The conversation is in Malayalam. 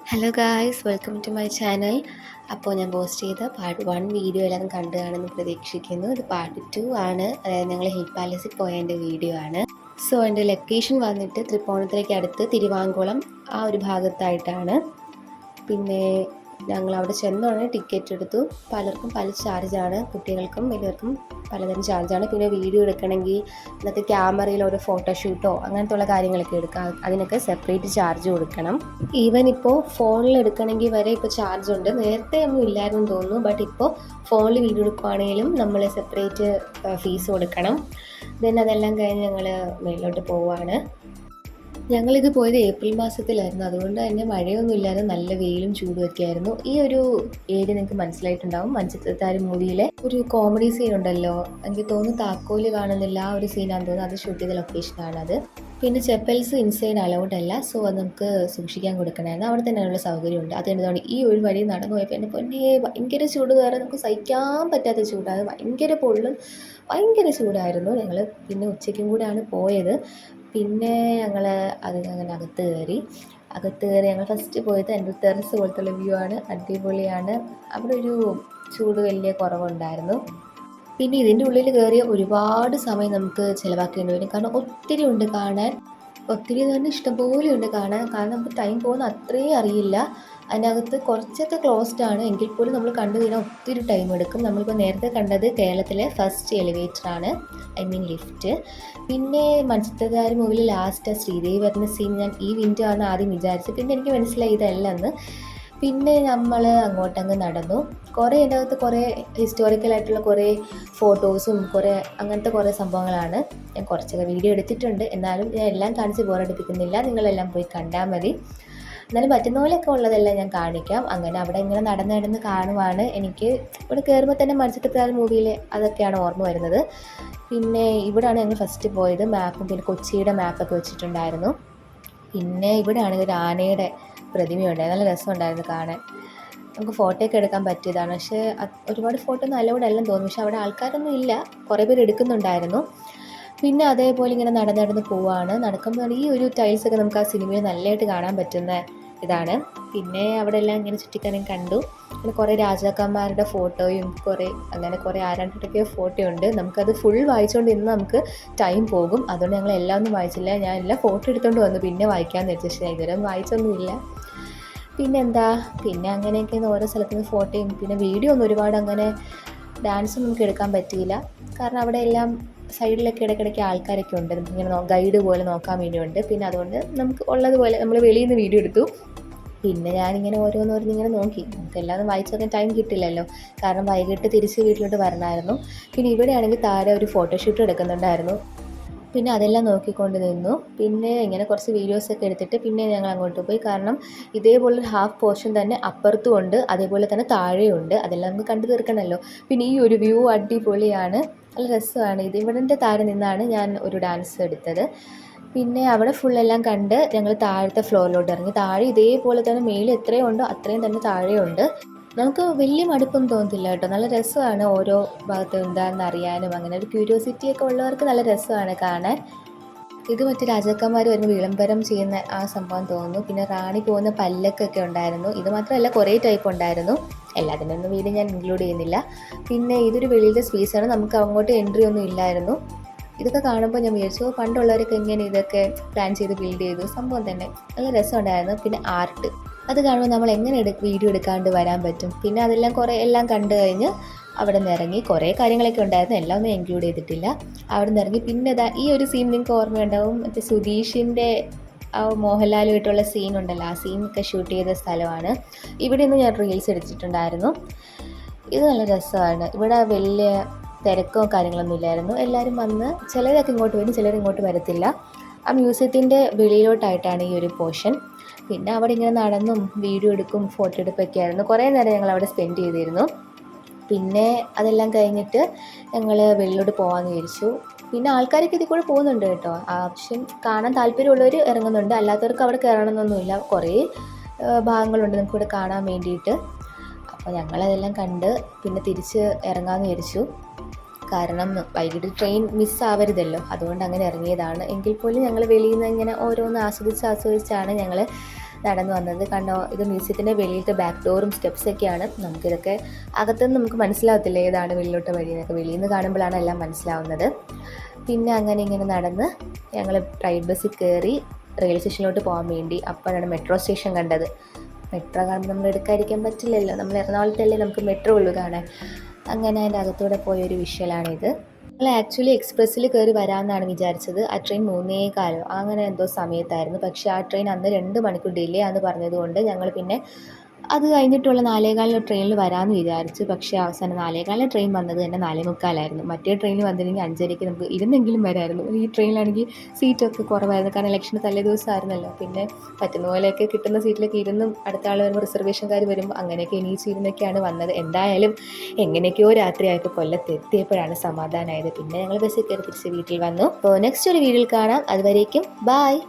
Hello guys, welcome to my channel. അപ്പോൾ ഞാൻ പോസ്റ്റ് ചെയ്ത പാർട്ട് 1 വീഡിയോ എല്ലാവരും കണ്ടു കാണുമെന്ന് പ്രതീക്ഷിക്കുന്നു. ഇത് പാർട്ട് 2 ആണ്. അതായത് ഞങ്ങൾ ഹിൽ പാലസിൽ പോയതിൻ്റെ വീഡിയോ ആണ്. സോ എൻ്റെ ലൊക്കേഷൻ വന്നിട്ട് തൃപ്പൂണിത്തുറയ്ക്ക് അടുത്ത് തിരുവാങ്കുളം ആ ഒരു ഭാഗത്തായിട്ടാണ്. പിന്നെ ഞങ്ങൾ അവിടെ ചെന്നോടെ ടിക്കറ്റ് എടുത്തു. പലർക്കും പല ചാർജാണ്, കുട്ടികൾക്കും വലിയവർക്കും പലതരം ചാർജാണ്. പിന്നെ വീഡിയോ എടുക്കണമെങ്കിൽ ഇന്നത്തെ ക്യാമറയിൽ ഒരു ഫോട്ടോഷൂട്ടോ അങ്ങനത്തെ ഉള്ള കാര്യങ്ങളൊക്കെ എടുക്കാം, അതിനൊക്കെ സെപ്പറേറ്റ് ചാർജ് കൊടുക്കണം. ഈവൻ ഇപ്പോൾ ഫോണിൽ എടുക്കണമെങ്കിൽ വരെ ഇപ്പോൾ ചാർജ് ഉണ്ട്. നേരത്തെ ഒന്നും ഇല്ലായിരുന്നു തോന്നുന്നു, ബട്ട് ഇപ്പോൾ ഫോണിൽ വീഡിയോ എടുക്കുകയാണെങ്കിലും നമ്മൾ സെപ്പറേറ്റ് ഫീസ് കൊടുക്കണം. ദെൻ അതെല്ലാം കഴിഞ്ഞ് ഞങ്ങൾ മേലോട്ട് പോവുകയാണ്. ഞങ്ങളിത് പോയത് ഏപ്രിൽ മാസത്തിലായിരുന്നു, അതുകൊണ്ട് തന്നെ മഴയൊന്നും ഇല്ലാതെ നല്ല വെയിലും ചൂടും ഒക്കെ ആയിരുന്നു. ഈ ഒരു ഏരിയ നിങ്ങൾക്ക് മനസ്സിലായിട്ടുണ്ടാവും. മഞ്ചത്തിത്താര് മൂവിയിലെ ഒരു കോമഡി സീൻ ഉണ്ടല്ലോ, എനിക്ക് തോന്നുന്നു താക്കോല് കാണുന്നില്ല, ആ ഒരു സീനാണെന്ന് തോന്നുന്നു. അത് ഷൂട്ട് ചെയ്ത ലൊക്കേഷനാണ് അത്. പിന്നെ ചെപ്പൽസ് ഇൻസൈഡ് അലൗഡ് അല്ല, സോ അത് നമുക്ക് സൂക്ഷിക്കാൻ കൊടുക്കണമായിരുന്നു. അവിടെ തന്നെ അതിനുള്ള സൗകര്യമുണ്ട്. അതെന്താണ് ഈ ഒരു വഴി നടന്നു പോയപ്പോൾ എൻ്റെ പൊന്നേ ഭയങ്കര ചൂട്, വേറെ നമുക്ക് സഹിക്കാൻ പറ്റാത്ത ചൂടാണ്. ഭയങ്കര പൊള്ളും, ഭയങ്കര ചൂടായിരുന്നു. ഞങ്ങൾ പിന്നെ ഉച്ചയ്ക്കും കൂടെയാണ് പോയത്. പിന്നെ ഞങ്ങൾ അങ്ങനെ അകത്ത് കയറി ഞങ്ങൾ ഫസ്റ്റ് പോയത് എൻ്റെ ടെറസ് പോലത്തുള്ള വ്യൂ ആണ്. അടിപൊളിയാണ്. അവിടെ ഒരു ചൂട് വലിയ കുറവുണ്ടായിരുന്നു. പിന്നെ ഇതിൻ്റെ ഉള്ളിൽ കയറിയ ഒരുപാട് സമയം നമുക്ക് ചിലവാക്കേണ്ടി വരും, കാരണം ഒത്തിരി ഉണ്ട് കാണാൻ. ഒത്തിരി തന്നെ ഇഷ്ടംപോലെ ഉണ്ട് കാണാൻ, കാരണം നമുക്ക് ടൈം പോകുന്ന അത്രയും അറിയില്ല. അതിനകത്ത് കുറച്ചൊക്കെ ക്ലോസ്ഡ് ആണ്, എങ്കിൽ പോലും നമ്മൾ കണ്ടു കഴിഞ്ഞാൽ ഒത്തിരി ടൈം എടുക്കും. നമ്മളിപ്പോൾ നേരത്തെ കണ്ടത് കേരളത്തിലെ ഫസ്റ്റ് എലിവേറ്ററാണ്, ഐ മീൻ ലിഫ്റ്റ്. പിന്നെ മഞ്ചത്തിത്താര് മൂവിൽ ലാസ്റ്റ് ശ്രീദേവി വരുന്ന സീൻ ഞാൻ ഈ വിൻഡോ ആണ് ആദ്യം വിചാരിച്ചത്. പിന്നെ എനിക്ക് മനസ്സിലായി ഇതല്ലെന്ന്. പിന്നെ നമ്മൾ അങ്ങോട്ടങ്ങ് നടന്നു. കുറേ എൻ്റെ അകത്ത് കുറേ ഹിസ്റ്റോറിക്കലായിട്ടുള്ള കുറേ ഫോട്ടോസും അങ്ങനത്തെ കുറേ സംഭവങ്ങളാണ്. ഞാൻ കുറച്ചൊക്കെ വീഡിയോ എടുത്തിട്ടുണ്ട്, എന്നാലും ഞാൻ എല്ലാം കാണിച്ച് ബോറടിപ്പിക്കുന്നില്ല. നിങ്ങളെല്ലാം പോയി കണ്ടാൽ മതി. എന്നാലും പറ്റുന്ന പോലെയൊക്കെ ഉള്ളതെല്ലാം ഞാൻ കാണിക്കാം. അങ്ങനെ അവിടെ ഇങ്ങനെ നടന്ന് കാണുവാണ്. എനിക്ക് ഇവിടെ കയറുമ്പോൾ തന്നെ മഞ്ചത്തിത്താര് മൂവിയിലെ അതൊക്കെയാണ് ഓർമ്മ വരുന്നത്. പിന്നെ ഇവിടെയാണ് ഞങ്ങൾ ഫസ്റ്റ് പോയത്. മാപ്പും പിന്നെ കൊച്ചിയുടെ മാപ്പൊക്കെ വെച്ചിട്ടുണ്ടായിരുന്നു. പിന്നെ ഇവിടെയാണെങ്കിൽ ഒരു ആനയുടെ പ്രതിമയുണ്ടായിരുന്നു, നല്ല രസമുണ്ടായിരുന്നു കാണാൻ. നമുക്ക് ഫോട്ടോ ഒക്കെ എടുക്കാൻ പറ്റിയതാണ്. പക്ഷേ ഒരുപാട് ഫോട്ടോ ഒന്നും അലൗഡ് അല്ലെന്ന് തോന്നുന്നു. പക്ഷേ അവിടെ ആൾക്കാരൊന്നും ഇല്ല, കുറേ പേര് എടുക്കുന്നുണ്ടായിരുന്നു. പിന്നെ അതേപോലെ ഇങ്ങനെ നടന്ന് പോവാണ്. നടക്കുമ്പോൾ ഈ ഒരു ടൈൽസൊക്കെ നമുക്ക് ആ സിനിമയിൽ നല്ലതായിട്ട് കാണാൻ പറ്റുന്ന ഇതാണ്. പിന്നെ അവിടെ എല്ലാം ഇങ്ങനെ ചുറ്റിക്കറങ്ങി കണ്ടു. പിന്നെ കുറേ രാജാക്കന്മാരുടെ ഫോട്ടോയും കുറേ ആരാണ്ടൊക്കെ ഫോട്ടോ ഉണ്ട്. നമുക്കത് ഫുൾ വായിച്ചുകൊണ്ട് ഇന്ന് നമുക്ക് ടൈം പോകും. അതുകൊണ്ട് ഞങ്ങൾ എല്ലാം ഒന്നും വായിച്ചില്ല. ഞാൻ എല്ലാം ഫോട്ടോ എടുത്തുകൊണ്ട് വന്നു, പിന്നെ വായിക്കാമെന്ന് വെച്ചു. പക്ഷേ ഇതുവരെ വായിച്ചൊന്നുമില്ല. പിന്നെ അങ്ങനെയൊക്കെ ഓരോ സ്ഥലത്തു നിന്ന് ഫോട്ടോയും പിന്നെ വീഡിയോ ഒന്നും ഒരുപാട് അങ്ങനെ ഡാൻസ് നമുക്ക് എടുക്കാൻ പറ്റിയില്ല, കാരണം അവിടെ എല്ലാം സൈഡിലൊക്കെ ഇടയ്ക്കിടയ്ക്ക് ആൾക്കാരൊക്കെ ഉണ്ട്, നമുക്കിങ്ങനെ ഗൈഡ് പോലെ നോക്കാൻ വേണ്ടിയുണ്ട്. പിന്നെ അതുകൊണ്ട് നമുക്ക് ഉള്ളതുപോലെ നമ്മൾ വെളിയിൽ നിന്ന് വീഡിയോ എടുത്തു. പിന്നെ ഞാനിങ്ങനെ ഓരോന്നിങ്ങനെ നോക്കി. നമുക്ക് എല്ലാം വായിച്ചൊക്കെ ടൈം കിട്ടില്ലല്ലോ, കാരണം വൈകിട്ട് തിരിച്ച് വീട്ടിലോട്ട് വരണമായിരുന്നു. പിന്നെ ഇവിടെയാണെങ്കിൽ താഴെ ഒരു ഫോട്ടോഷൂട്ട് എടുക്കുന്നുണ്ടായിരുന്നു. പിന്നെ അതെല്ലാം നോക്കിക്കൊണ്ട് നിന്നു. പിന്നെ ഇങ്ങനെ കുറച്ച് വീഡിയോസൊക്കെ എടുത്തിട്ട് പിന്നെ ഞങ്ങൾ അങ്ങോട്ട് പോയി, കാരണം ഇതേപോലൊരു ഹാഫ് പോർഷൻ തന്നെ അപ്പുറത്തും ഉണ്ട്, അതേപോലെ തന്നെ താഴെയുണ്ട്. അതെല്ലാം നമുക്ക് കണ്ടു തീർക്കണമല്ലോ. പിന്നെ ഈ ഒരു വ്യൂ അടിപൊളിയാണ്, നല്ല രസമാണ്. ഇവിടത്തെ താഴെ നിന്നാണ് ഞാൻ ഒരു ഡാൻസ് എടുത്തത്. പിന്നെ അവിടെ ഫുള്ളെല്ലാം കണ്ട് ഞങ്ങൾ താഴത്തെ ഫ്ലോറിലോട്ട് ഇറങ്ങി. താഴെ ഇതേപോലെ തന്നെ മേളിൽ എത്രയും ഉണ്ടോ അത്രയും തന്നെ താഴെയുണ്ട്. നമുക്ക് വലിയ മടുപ്പൊന്നും തോന്നത്തില്ല കേട്ടോ, നല്ല രസമാണ്. ഓരോ ഭാഗത്തും എന്താണെന്ന് അറിയാനും അങ്ങനെ ഒരു ക്യൂരിയോസിറ്റിയൊക്കെ ഉള്ളവർക്ക് നല്ല രസമാണ് കാണാൻ. ഇത് മറ്റ് രാജാക്കന്മാർ വരുന്ന വിളംബരം ചെയ്യുന്ന ആ സംഭവം തോന്നുന്നു. പിന്നെ റാണി പോകുന്ന പല്ലക്കൊക്കെ ഉണ്ടായിരുന്നു. ഇത് മാത്രമല്ല കുറേ ടൈപ്പ് ഉണ്ടായിരുന്നു, എല്ലാത്തിനൊന്നും വീഡിയോ ഞാൻ ഇൻക്ലൂഡ് ചെയ്യുന്നില്ല. പിന്നെ ഇതൊരു വെളിയിലെ സ്പേസാണ്, നമുക്ക് അങ്ങോട്ട് എൻട്രി ഒന്നും ഇല്ലായിരുന്നു. ഇതൊക്കെ കാണുമ്പോൾ ഞാൻ വിചാരിച്ചു പണ്ടുള്ളവരൊക്കെ ഇങ്ങനെ ഇതൊക്കെ പ്ലാൻ ചെയ്ത് ബിൽഡ് ചെയ്തു, സംഭവം തന്നെ നല്ല രസമുണ്ടായിരുന്നു. പിന്നെ ആർട്ട്, അത് കാണുമ്പോൾ നമ്മൾ എങ്ങനെ വീഡിയോ എടുക്കാണ്ട് വരാൻ പറ്റും. പിന്നെ അതെല്ലാം എല്ലാം കണ്ടു കഴിഞ്ഞ് അവിടെ നിന്ന് ഇറങ്ങി. കുറേ കാര്യങ്ങളൊക്കെ ഉണ്ടായിരുന്നു, എല്ലാം ഒന്നും ഇൻക്ലൂഡ് ചെയ്തിട്ടില്ല. അവിടെ നിന്ന് ഇറങ്ങി. പിന്നെ ഈ ഒരു സീൻ നിങ്ങൾക്ക് ഓർമ്മയുണ്ടാവും, മറ്റേ സുധീഷിൻ്റെ ആ മോഹൻലാലുമായിട്ടുള്ള സീൻ ഉണ്ടല്ലോ, ആ സീനൊക്കെ ഷൂട്ട് ചെയ്ത സ്ഥലമാണ്. ഇവിടെ നിന്ന് ഞാൻ റീൽസ് എടുത്തിട്ടുണ്ടായിരുന്നു. ഇത് നല്ല രസമാണ്. ഇവിടെ വലിയ തിരക്കോ കാര്യങ്ങളൊന്നും ഇല്ലായിരുന്നു. എല്ലാവരും വന്ന് ചിലരൊക്കെ ഇങ്ങോട്ട് വരും, ചിലർ ഇങ്ങോട്ട് വരത്തില്ല. ആ മ്യൂസിയത്തിൻ്റെ വെളിയിലോട്ടായിട്ടാണ് ഈ ഒരു പോർഷൻ. പിന്നെ അവിടെ ഇങ്ങനെ നടന്നും വീഡിയോ എടുക്കും ഫോട്ടോ എടുപ്പൊക്കെ ആയിരുന്നു. കുറേ നേരം ഞങ്ങൾ അവിടെ സ്പെൻഡ് ചെയ്തിരുന്നു. പിന്നെ അതെല്ലാം കഴിഞ്ഞിട്ട് ഞങ്ങൾ വെളിയിലോട്ട് പോകാമെന്ന് വിചാരിച്ചു. പിന്നെ ആൾക്കാരൊക്കെ ഇതിൽ കൂടെ പോകുന്നുണ്ട് കേട്ടോ, ആവശ്യം കാണാൻ താല്പര്യമുള്ളവർ ഇറങ്ങുന്നുണ്ട്, അല്ലാത്തവർക്ക് അവിടെ കയറണമെന്നൊന്നുമില്ല. കുറേ ഭാഗങ്ങളുണ്ട് നമുക്കിവിടെ കാണാൻ വേണ്ടിയിട്ട്. അപ്പോൾ ഞങ്ങളതെല്ലാം കണ്ട് പിന്നെ തിരിച്ച് ഇറങ്ങാമെന്ന് വിചാരിച്ചു, കാരണം വൈകിട്ട് ട്രെയിൻ മിസ്സാവരുതല്ലോ, അതുകൊണ്ട് അങ്ങനെ ഇറങ്ങിയതാണ്. എങ്കിൽ പോലും ഞങ്ങൾ വെളിയിൽ നിന്ന് ഇങ്ങനെ ഓരോന്ന് ആസ്വദിച്ചാണ് ഞങ്ങൾ നടന്നു വന്നത്. കണ്ടോ, ഇത് മ്യൂസിയത്തിൻ്റെ വെളിയിലത്തെ ബാക്ക് ഡോറും സ്റ്റെപ്സൊക്കെയാണ്. നമുക്കിതൊക്കെ അകത്തുനിന്ന് നമുക്ക് മനസ്സിലാവത്തില്ല ഏതാണ് വെളിയിലോട്ട് വഴി എന്നൊക്കെ. വെളിയിൽ നിന്ന് കാണുമ്പോഴാണ് എല്ലാം മനസ്സിലാവുന്നത്. പിന്നെ അങ്ങനെ ഇങ്ങനെ നടന്ന് ഞങ്ങൾ പ്രൈവറ്റ് ബസ്സിൽ കയറി റെയിൽവേ സ്റ്റേഷനിലോട്ട് പോകാൻ വേണ്ടി. അപ്പോഴാണ് മെട്രോ സ്റ്റേഷൻ കണ്ടത്. മെട്രോ കാണുമ്പോൾ നമ്മൾ എടുക്കാതിരിക്കാൻ പറ്റില്ലല്ലോ, നമ്മൾ എറണാകുളത്തല്ലേ നമുക്ക് മെട്രോ ഉള്ളൂ കാണാൻ. അങ്ങനെ അതിൻ്റെ അകത്തൂടെ പോയൊരു വിഷ്വലാണിത്. ഞങ്ങൾ ആക്ച്വലി എക്സ്പ്രസ്സിൽ കയറി വരാമെന്നാണ് വിചാരിച്ചത്. ആ ട്രെയിൻ 3:15 അങ്ങനെ എന്തോ സമയത്തായിരുന്നു. പക്ഷേ ആ ട്രെയിൻ അന്ന് 2 മണിക്കൂർ ഡിലേ ആണെന്ന് പറഞ്ഞതുകൊണ്ട് ഞങ്ങൾ പിന്നെ അത് കഴിഞ്ഞിട്ടുള്ള 4:15 ട്രെയിനിൽ വരാമെന്ന് വിചാരിച്ചു. പക്ഷേ അവസാനം 4:15 ട്രെയിൻ വന്നത് തന്നെ 4:45 മറ്റേ ട്രെയിനിൽ വന്നിരുന്നെങ്കിൽ 5:30 നമുക്ക് ഇരുന്നെങ്കിലും വരാമായിരുന്നു. ഈ ട്രെയിനിലാണെങ്കിൽ സീറ്റൊക്കെ കുറവായിരുന്നു, കാരണം ഇലക്ഷന് തലേ ദിവസമായിരുന്നല്ലോ. പിന്നെ പറ്റുന്ന പോലെയൊക്കെ കിട്ടുന്ന സീറ്റിലൊക്കെ ഇരുന്നും അടുത്ത ആൾ വരുമ്പോൾ റിസർവേഷൻകാർ വരുമ്പോൾ അങ്ങനെയൊക്കെ എണീച്ചിരുന്നൊക്കെയാണ് വന്നത്. എന്തായാലും എങ്ങനെയൊക്കെയോ രാത്രിയായപ്പോൾ കൊല്ലത്ത് എത്തിയപ്പോഴാണ് സമാധാനമായത്. പിന്നെ ഞങ്ങൾ ബസ്സിൽ കയറി തിരിച്ച് വീട്ടിൽ വന്നു. അപ്പോൾ നെക്സ്റ്റ് ഒരു വീഡിയോയിൽ കാണാം. അതുവരേക്കും ബായ്.